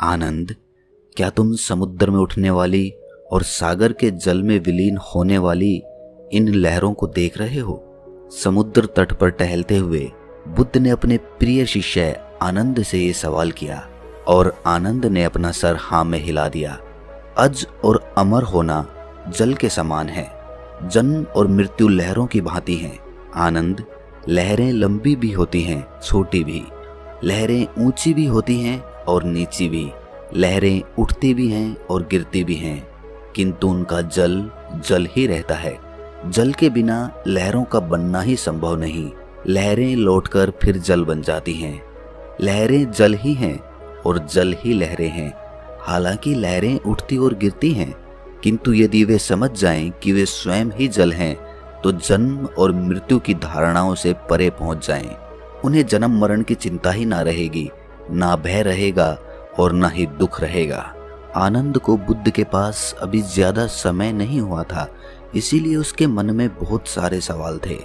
आनंद, क्या तुम समुद्र में उठने वाली और सागर के जल में विलीन होने वाली इन लहरों को देख रहे हो? समुद्र तट पर टहलते हुए बुद्ध ने अपने प्रिय शिष्य आनंद से ये सवाल किया और आनंद ने अपना सर हाँ में हिला दिया। अज और अमर होना जल के समान है। जन्म और मृत्यु लहरों की भांति हैं। आनंद, लहरें लंबी भी होती हैं, छोटी भी। लहरें ऊंची भी होती हैं और नीची भी। लहरें उठती भी हैं और गिरती भी हैं, किंतु उनका जल जल ही रहता है। जल के बिना लहरों का बनना ही संभव नहीं। लहरें लौटकर फिर जल बन जाती हैं। लहरें जल ही हैं और जल ही लहरें हैं। हालांकि लहरें उठती और गिरती हैं, किंतु यदि वे समझ जाएं कि वे स्वयं ही जल हैं तो जन्म और मृत्यु की धारणाओं से परे पहुंच जाएं। उन्हें जन्म मरण की चिंता ही ना रहेगी, ना भय रहेगा और ना ही दुख रहेगा। आनंद को बुद्ध के पास अभी ज्यादा समय नहीं हुआ था, इसीलिए उसके मन में बहुत सारे सवाल थे।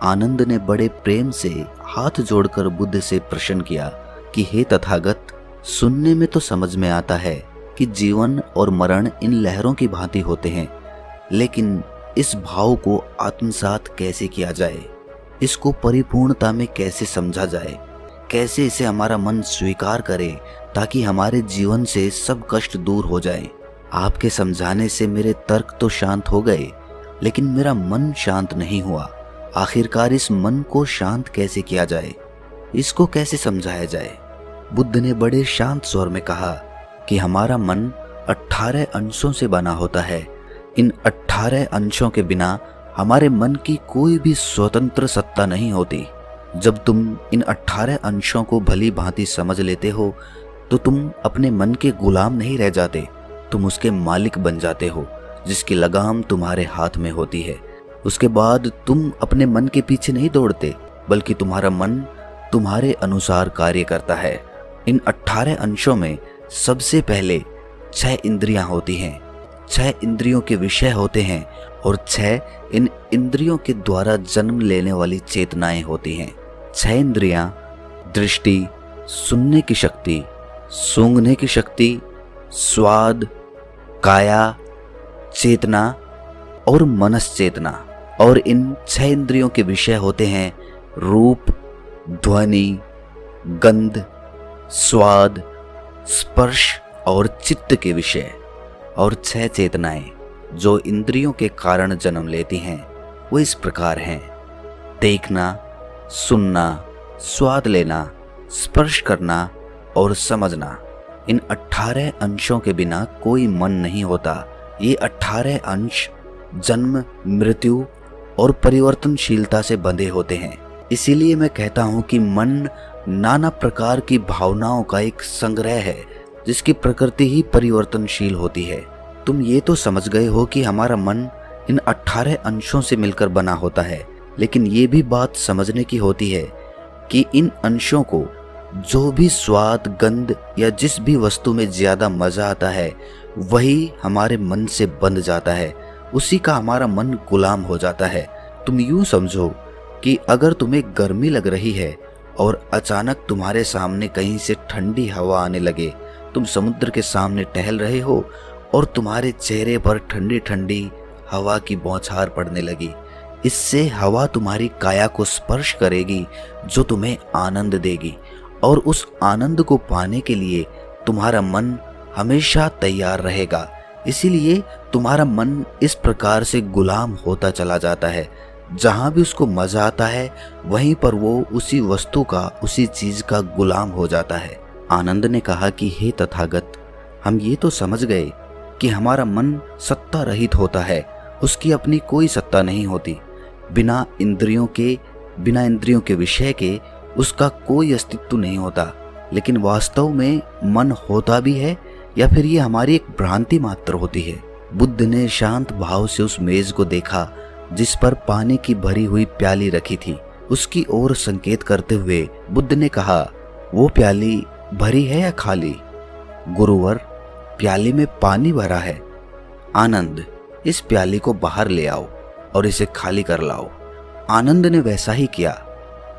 आनंद ने बड़े प्रेम से हाथ जोड़कर बुद्ध से प्रश्न किया कि हे तथागत, सुनने में तो समझ में आता है कि जीवन और मरण इन लहरों की भांति होते हैं, लेकिन इस भाव को आत्मसात कैसे किया जाए? इसको परिपूर्णता में कैसे समझा जाए? कैसे इसे हमारा मन स्वीकार करे ताकि हमारे जीवन से सब कष्ट दूर हो जाए? आपके समझाने से मेरे तर्क तो शांत हो गए, लेकिन मेरा मन शांत नहीं हुआ। आखिरकार इस मन को शांत कैसे किया जाए? इसको कैसे समझाया जाए? बुद्ध ने बड़े शांत स्वर में कहा कि हमारा मन 18 अंशों से बना होता है। इन 18 अंशों के बिना हमारे मन की कोई भी स्वतंत्र सत्ता नहीं होती। जब तुम इन 18 अंशों को भली भांति समझ लेते हो तो तुम अपने मन के गुलाम नहीं रह जाते, तुम उसके मालिक बन जाते हो, जिसकी लगाम तुम्हारे हाथ में होती है। उसके बाद तुम अपने मन के पीछे नहीं दौड़ते, बल्कि तुम्हारा मन तुम्हारे अनुसार कार्य करता है। इन 18 अंशों में सबसे पहले 6 इंद्रियां होती हैं। 6 इंद्रियों के विषय होते हैं और 6 इन इंद्रियों के द्वारा जन्म लेने वाली चेतनाएं होती हैं। 6 इंद्रियां दृष्टि, सुनने की शक्ति, सूंघने की शक्ति, स्वाद, काया, चेतना और मनश्चेतना। और इन 6 इंद्रियों के विषय होते हैं रूप, ध्वनि, गंध, स्वाद, स्पर्श और चित्त के विषय। और 6 चेतनाएं जो इंद्रियों के कारण जन्म लेती हैं वो इस प्रकार हैं: देखना, सुनना, स्वाद लेना, स्पर्श करना और समझना। इन 18 अंशों के बिना कोई मन नहीं होता। ये 18 अंश जन्म, मृत्यु और परिवर्तनशीलता से बंधे होते हैं। इसीलिए मैं कहता हूँ कि मन नाना प्रकार की भावनाओं का एक संग्रह है, जिसकी प्रकृति ही परिवर्तनशील होती है। तुम ये तो समझ गए हो कि हमारा मन इन 18 अंशों से मिलकर बना होता है, लेकिन ये भी बात समझने की होती है कि इन अंशों को जो भी स्वाद, गंध या जिस भी वस्तु में ज्यादा मजा आता है वही हमारे मन से बंध जाता है, उसी का हमारा मन गुलाम हो जाता है। तुम यूं समझो कि अगर तुम्हें गर्मी लग रही है और अचानक तुम्हारे सामने कहीं से ठंडी हवा आने लगे, तुम समुद्र के सामने टहल रहे हो और तुम्हारे चेहरे पर ठंडी ठंडी हवा की बौछार पड़ने लगी। इससे हवा तुम्हारी काया को स्पर्श करेगी, जो तुम्हें आनंद देगी, और उस आनंद को पाने के लिए तुम्हारा मन हमेशा तैयार रहेगा। इसीलिए तुम्हारा मन इस प्रकार से गुलाम होता चला जाता है। जहां भी उसको मजा आता है वहीं पर वो उसी वस्तु का, उसी चीज का गुलाम हो जाता है। आनंद ने कहा कि हे तथागत, हम ये तो समझ गए कि हमारा मन सत्ता रहित होता है, उसकी अपनी कोई सत्ता नहीं होती। बिना इंद्रियों के विषय के उसका कोई अस्तित्व नहीं होता। लेकिन वास्तव में मन होता भी है या फिर ये हमारी एक भ्रांति मात्र होती है? बुद्ध ने शांत भाव से उस मेज को देखा जिस पर पानी की भरी हुई प्याली रखी थी। उसकी ओर संकेत करते हुए बुद्ध ने कहा, वो प्याली भरी है या खाली? गुरुवर, प्याली में पानी भरा है। आनंद, इस प्याली को बाहर ले आओ और इसे खाली कर लाओ। आनंद ने वैसा ही किया।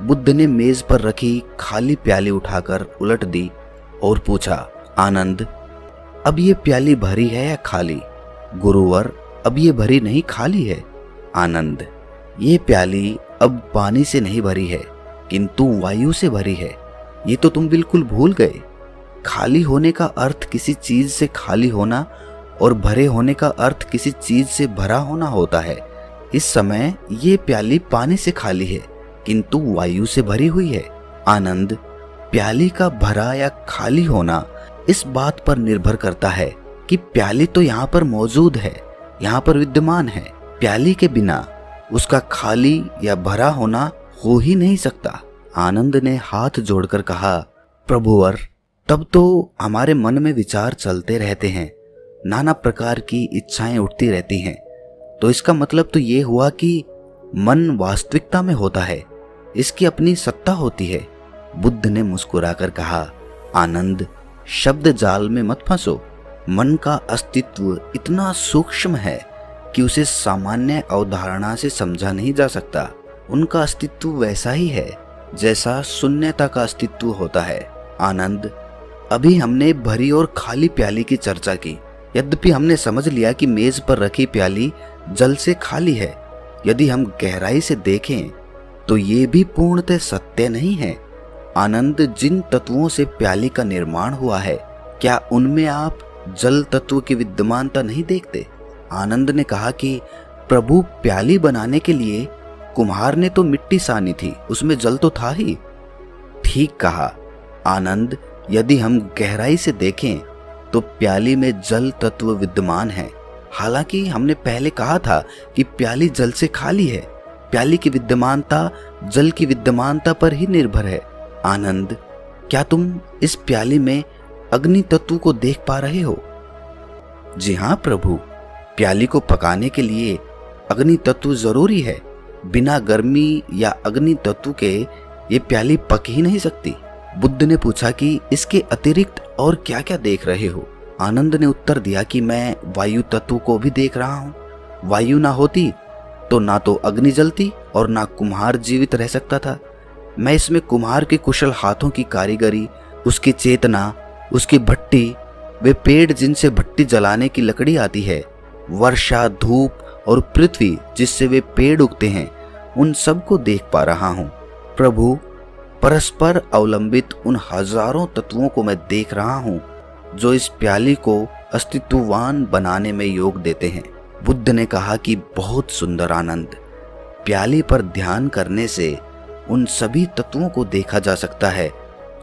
बुद्ध ने मेज पर रखी खाली प्याली उठाकर उलट दी और पूछा, आनंद, अब ये प्याली भरी है या खाली? गुरुवर, अब ये भरी नहीं खाली है। आनंद, ये प्याली अब पानी से नहीं भरी है किंतु वायु से भरी है। ये तो तुम बिल्कुल भूल गए। खाली होने का अर्थ किसी चीज से खाली होना और भरे होने का अर्थ किसी चीज से भरा होना होता है। इस समय ये प्याली पानी से खाली है किंतु वायु से भरी हुई है। आनंद, प्याली का भरा या खाली होना इस बात पर निर्भर करता है कि प्याली तो यहाँ पर मौजूद है, यहाँ पर विद्यमान है। प्याली के बिना उसका खाली या भरा होना हो ही नहीं सकता। आनंद ने हाथ जोड़कर कहा, प्रभुवर, तब तो हमारे मन में विचार चलते रहते हैं, नाना प्रकार की इच्छाएं उठती रहती हैं। तो इसका मतलब तो ये हुआ कि मन वास्तविकता में होता है, इसकी अपनी सत्ता होती है। बुद्ध ने मुस्कुराकर कहा, आनंद, शब्द जाल में मत फंसो। मन का अस्तित्व इतना सूक्ष्म है कि उसे सामान्य अवधारणा से समझा नहीं जा सकता। उनका अस्तित्व वैसा ही है जैसा शून्यता का अस्तित्व होता है। आनंद, अभी हमने भरी और खाली प्याली की चर्चा की। यद्यपि हमने समझ लिया कि मेज पर रखी प्याली जल से खाली है। यदि हम गहराई से देखें तो ये भी पूर्णतः सत्य नहीं है। आनंद, जिन तत्वों से प्याली का निर्माण हुआ है, क्या उनमें आप जल तत्व की विद्यमानता नहीं देखते? आनंद ने कहा कि प्रभु, प्याली बनाने के लिए कुम्हार ने तो मिट्टी सानी थी, उसमें जल तो था ही। ठीक कहा आनंद, यदि हम गहराई से देखें तो प्याली में जल तत्व विद्यमान है। हालांकि हमने पहले कहा था कि प्याली जल से खाली है। प्याली की विद्यमानता जल की विद्यमानता पर ही निर्भर है। आनंद, क्या तुम इस प्याली में अग्नि तत्व को देख पा रहे हो? जी हाँ प्रभु, प्याली को पकाने के लिए अग्नि तत्व जरूरी है। बिना गर्मी या अग्नि तत्व के ये प्याली पक ही नहीं सकती। बुद्ध ने पूछा कि इसके अतिरिक्त और क्या क्या देख रहे हो? आनंद ने उत्तर दिया कि मैं वायु तत्व को भी देख रहा हूँ। वायु ना होती तो ना तो अग्नि जलती और ना कुम्हार जीवित रह सकता था। मैं इसमें कुम्हार के कुशल हाथों की कारीगरी, उसकी चेतना, उसकी भट्टी, वे पेड़ जिनसे भट्टी जलाने की लकड़ी आती है, वर्षा, धूप और पृथ्वी जिससे वे पेड़ उगते हैं, उन सब को देख पा रहा हूँ। प्रभु, परस्पर अवलंबित उन हजारों तत्वों को मैं देख रहा हूँ जो इस प्याली को अस्तित्ववान बनाने में योग देते हैं। बुद्ध ने कहा कि बहुत सुंदर आनंद, प्याली पर ध्यान करने से उन सभी तत्वों को देखा जा सकता है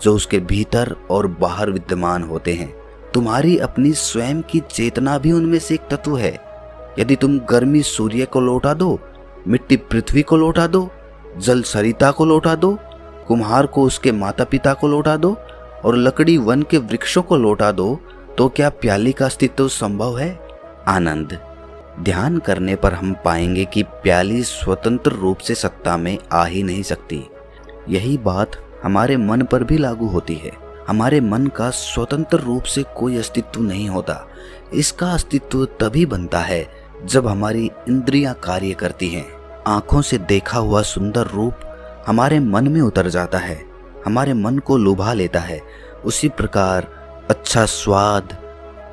जो उसके भीतर और बाहर विद्यमान होते हैं। तुम्हारी अपनी स्वयं की चेतना भी उनमें से एक तत्व है। यदि तुम गर्मी सूर्य को लौटा दो, मिट्टी पृथ्वी को लौटा दो, जल सरिता को लौटा दो, कुम्हार को उसके माता पिता को लौटा दो और लकड़ी वन के वृक्षों को लौटा दो, तो क्या प्याली का अस्तित्व संभव है? आनंद, ध्यान करने पर हम पाएंगे कि प्याली स्वतंत्र रूप से सत्ता में आ ही नहीं सकती। यही बात हमारे मन पर भी लागू होती है। हमारे मन का स्वतंत्र रूप से कोई अस्तित्व नहीं होता। इसका अस्तित्व तभी बनता है जब हमारी इंद्रियां कार्य करती हैं। आंखों से देखा हुआ सुंदर रूप हमारे मन में उतर जाता है, हमारे मन को लुभा लेता है। उसी प्रकार अच्छा स्वाद,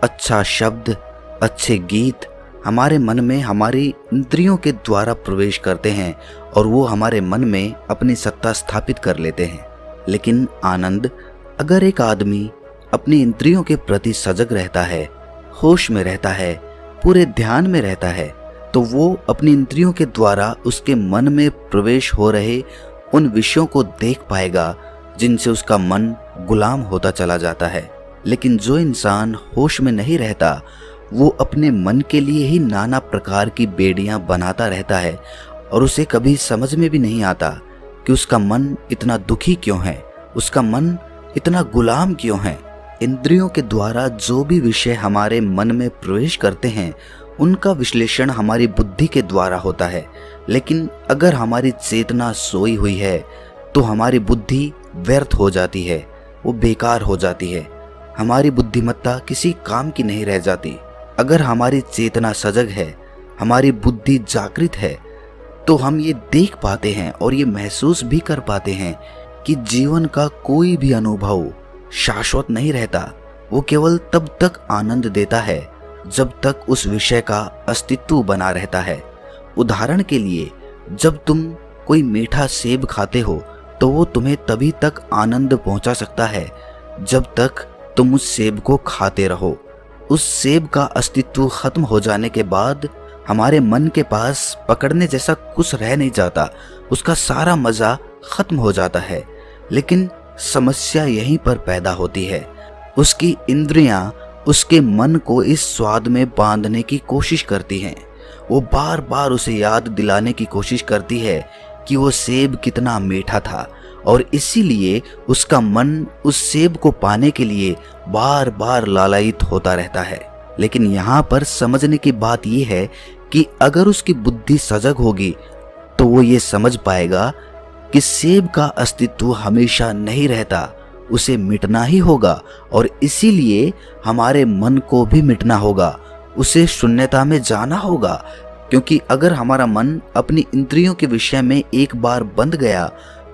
अच्छा शब्द, अच्छे गीत हमारे मन में हमारी इंद्रियों के द्वारा प्रवेश करते हैं और वो हमारे मन में अपनी सत्ता स्थापित कर लेते हैं। लेकिन आनंद, अगर एक आदमी अपनी इंद्रियों के प्रति सजग रहता है, होश में रहता है, पूरे ध्यान में रहता है, तो वो अपनी इंद्रियों के द्वारा उसके मन में प्रवेश हो रहे उन विषयों को देख पाएगा जिनसे उसका मन गुलाम होता चला जाता है। लेकिन जो इंसान होश में नहीं रहता, वो अपने मन के लिए ही नाना प्रकार की बेड़ियां बनाता रहता है और उसे कभी समझ में भी नहीं आता कि उसका मन इतना दुखी क्यों है, उसका मन इतना गुलाम क्यों है। इंद्रियों के द्वारा जो भी विषय हमारे मन में प्रवेश करते हैं, उनका विश्लेषण हमारी बुद्धि के द्वारा होता है। लेकिन अगर हमारी चेतना सोई हुई है तो हमारी बुद्धि व्यर्थ हो जाती है, वो बेकार हो जाती है। हमारी बुद्धिमत्ता किसी काम की नहीं रह जाती। अगर हमारी चेतना सजग है, हमारी बुद्धि जागृत है, तो हम ये देख पाते हैं और ये महसूस भी कर पाते हैं कि जीवन का कोई भी अनुभव शाश्वत नहीं रहता। वो केवल तब तक आनंद देता है जब तक उस विषय का अस्तित्व बना रहता है। उदाहरण के लिए, जब तुम कोई मीठा सेब खाते हो तो वो तुम्हें तभी तक आनंद पहुंचा सकता है जब तक तुम उस सेब को खाते रहो। उस सेब का अस्तित्व खत्म हो जाने के बाद हमारे मन के पास पकड़ने जैसा कुछ रह नहीं जाता, उसका सारा मजा खत्म हो जाता है। लेकिन समस्या यहीं पर पैदा होती है। उसकी इंद्रियां उसके मन को इस स्वाद में बांधने की कोशिश करती हैं। वो बार बार उसे याद दिलाने की कोशिश करती है कि वो सेब कितना मीठा था, और इसीलिए उसका मन उस सेब को पाने के लिए बार बार लालायित होता रहता है। लेकिन यहाँ पर समझने की बात यह है कि अगर उसकी बुद्धि सजग होगी तो वो ये समझ पाएगा कि सेब का अस्तित्व हमेशा नहीं रहता, उसे मिटना ही होगा, और इसीलिए हमारे मन को भी मिटना होगा, उसे शून्यता में जाना होगा। क्योंकि अगर हमारा मन अपनी इंद्रियों के विषय में एक बार बंध गया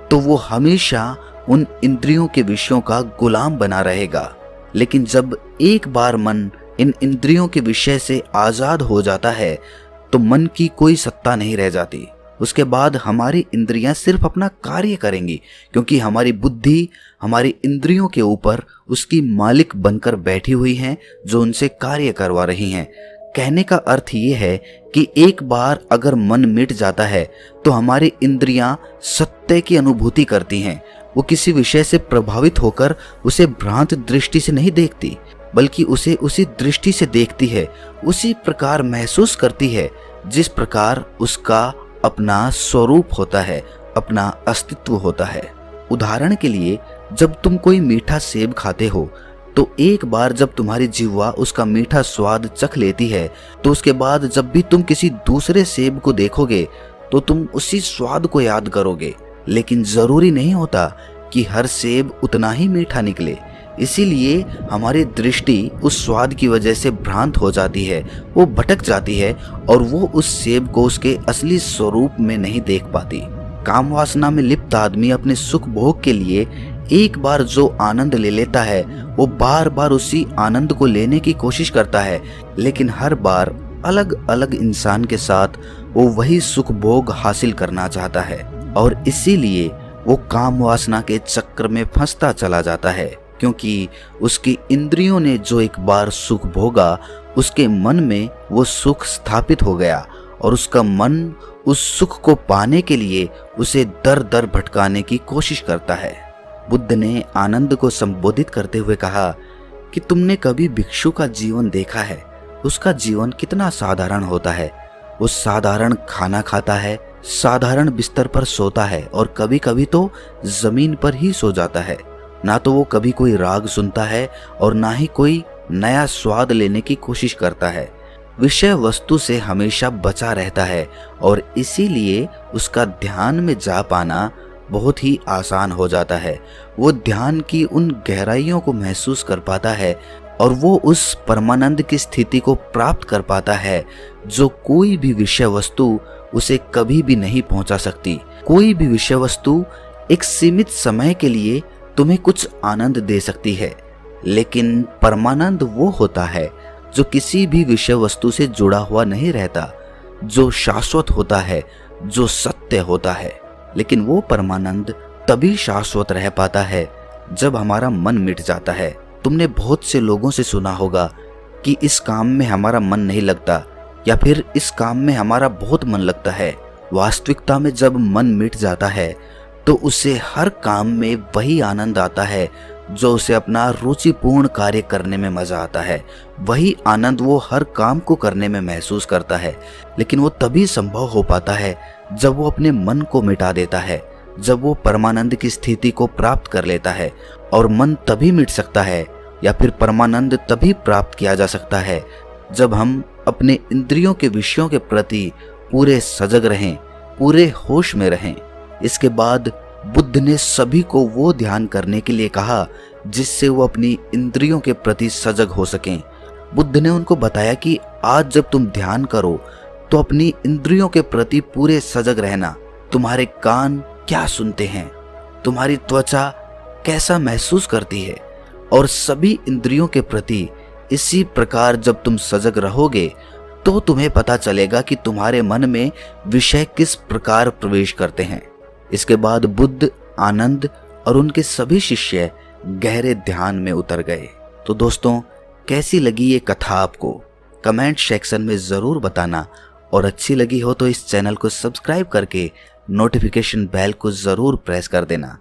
तो वो हमेशा उन इंद्रियों के विषयों का गुलाम बना रहेगा। लेकिन जब एक बार मन इन इंद्रियों के विषय से आजाद हो जाता है तो मन की कोई सत्ता नहीं रह जाती। उसके बाद हमारी इंद्रियां सिर्फ अपना कार्य करेंगी, क्योंकि हमारी बुद्धि हमारी इंद्रियों के ऊपर उसकी मालिक बनकर बैठी हुई हैं, जो उनसे कार्य करवा रही हैं। कहने का अर्थ ये है कि एक बार अगर मन मिट जाता है तो हमारी इंद्रियां सत्य की अनुभूति करती हैं। वो किसी विषय से प्रभावित होकर उसे भ्रांत दृष्टि से नहीं देखती, बल्कि उसे उसी दृष्टि से देखती है, उसी प्रकार महसूस करती है जिस प्रकार उसका अपना स्वरूप होता है, अपना अस्तित्व होता है। उदाहरण के लिए, जब तुम कोई मीठा सेब खाते हो तो एक बार जब तुम्हारी जिह्वा उसका मीठा स्वाद चख लेती है तो उसके बाद जब भी तुम किसी दूसरे सेब को देखोगे तो तुम उसी स्वाद को याद करोगे। लेकिन जरूरी नहीं होता कि हर सेब उतना ही मीठा निकले, इसीलिए हमारी दृष्टि उस स्वाद की वजह से भ्रांत हो जाती है, वो भटक जाती है और वो उस सेब को उसके असली स्वरूप में नहीं देख पाती। काम वासना में लिप्त आदमी अपने सुख भोग के लिए एक बार जो आनंद ले लेता है वो बार बार उसी आनंद को लेने की कोशिश करता है, लेकिन हर बार अलग अलग इंसान के साथ वो वही सुख भोग हासिल करना चाहता है, और इसीलिए वो काम वासना के चक्र में फंसता चला जाता है। क्योंकि उसकी इंद्रियों ने जो एक बार सुख भोगा, उसके मन में वो सुख स्थापित हो गया और उसका मन उस सुख को पाने के लिए उसे दर दर भटकाने की कोशिश करता है। बुद्ध ने आनंद को संबोधित करते हुए कहा कि तुमने कभी भिक्षु का जीवन देखा है? उसका जीवन कितना साधारण होता है। वो साधारण खाना खाता है, साधारण बिस्तर पर सोता है और कभी कभी तो जमीन पर ही सो जाता है। ना तो वो कभी कोई राग सुनता है और ना ही कोई नया स्वाद लेने की कोशिश करता है। विषय वस्तु से हमेशा बचा रहता है और इसीलिए उसका ध्यान में जा पाना बहुत ही आसान हो जाता है। वो ध्यान की उन गहराइयों को महसूस कर पाता है और वो उस परमानंद की स्थिति को प्राप्त कर पाता है जो कोई भी विषय वस्तु उसे कभी भी नहीं पहुंचा सकती। कोई भी विषय वस्तु एक सीमित समय के लिए तुम्हें कुछ आनंद दे सकती है, लेकिन परमानंद वो होता है जो किसी भी विषय वस्तु से जुड़ा हुआ नहीं रहता, जो शाश्वत होता है, जो सत्य होता है। लेकिन वो परमानंद तभी शाश्वत रह पाता है जब हमारा मन मिट जाता है। तुमने बहुत से लोगों से सुना होगा कि इस काम में हमारा मन नहीं लगता या फिर इस काम में हमारा बहुत मन लगता है। वास्तविकता में जब मन मिट जाता है तो उसे हर काम में वही आनंद आता है जो उसे अपना रुचिपूर्ण कार्य करने में मजा आता है। वही आनंद वो हर काम को करने में महसूस करता है, लेकिन वो तभी संभव हो पाता है जब वो अपने मन को मिटा देता है, जब वो परमानंद की स्थिति को प्राप्त कर लेता है। और मन तभी मिट सकता है या फिर परमानंद तभी प्राप्त किया जा सकता है जब हम अपने इंद्रियों के विषयों के प्रति पूरे सजग रहें, पूरे होश में रहें। इसके बाद बुद्ध ने सभी को वो ध्यान करने के लिए कहा जिससे वो अपनी इंद्रियों के प्रति सजग हो सकें। बुद्ध ने उनको बताया कि आज जब तुम ध्यान करो तो अपनी इंद्रियों के प्रति पूरे सजग रहना। तुम्हारे कान क्या सुनते हैं, तुम्हारी त्वचा कैसा महसूस करती है, और सभी इंद्रियों के प्रति इसी प्रकार जब तुम सजग रहोगे तो तुम्हें पता चलेगा कि तुम्हारे मन में विषय किस प्रकार प्रवेश करते हैं। इसके बाद बुद्ध, आनंद और उनके सभी शिष्य गहरे ध्यान में उतर गए। तो दोस्तों, कैसी लगी ये कथा आपको? कमेंट सेक्शन में ज़रूर बताना, और अच्छी लगी हो तो इस चैनल को सब्सक्राइब करके नोटिफिकेशन बेल को ज़रूर प्रेस कर देना।